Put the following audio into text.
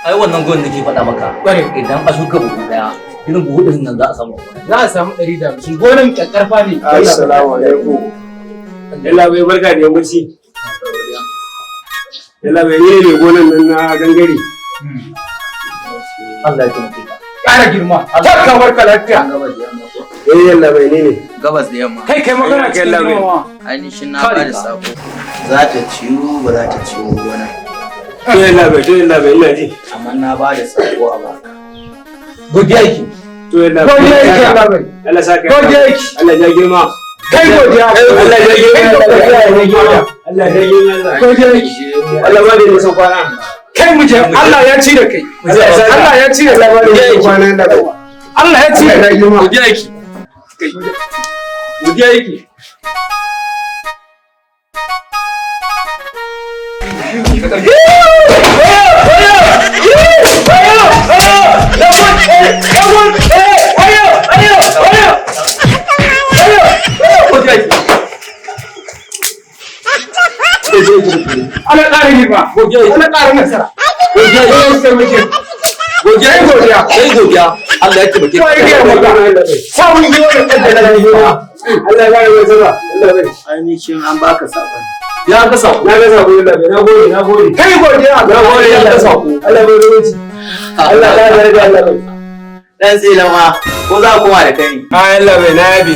ai wannan gwan da ke faɗa maka idan a shuka buhu daya irin buhu ɗin nan za a samu za a samu 150 gonan ƙarƙarfa ne. Assalamu alaikum. Yalla bai barka da yammaci. Yalla bai ne gonan nan na gangare. Allah ya taimake ka. Ƙara girma. Barka barka lafiya. Yalla bai ne. Gabas da yamma. Kai magana cikin girmama. Ainihin na ba da sako. Za ta ciwo ba za ta ciwo gona. Yalla bai ina ji. Amma na ba da sako a baka. Godiya yake. To yalla Godiya yake Allah bai. Allah saka. Godiya yake. Allah ya girma. Kai godiya. Allah ya girma. Allah ya girma. Godiya yake. Allah ba da nisan kwana. Kai mu je Allah ya ci da kai. Allah ya ci da kai. Allah ya ci da kai. Godiya yake. Godiya yake. Ana ƙara girma. Ana ƙara nasara. Godiya. Allah ya taimake ka. Samun yi wani ƙaddara da girma. Allah ya bada nasara. Allah bai. Ainihin an baka sakon. Ya ga sako. Na ga sako yalla bai. Na gode. Kai godiya. Na gode ya ga sako. Allah bai rubuci. Allah ya yarda Allah bai. Dan sai lama ko za ku koma da kai. Allah bai na yabi.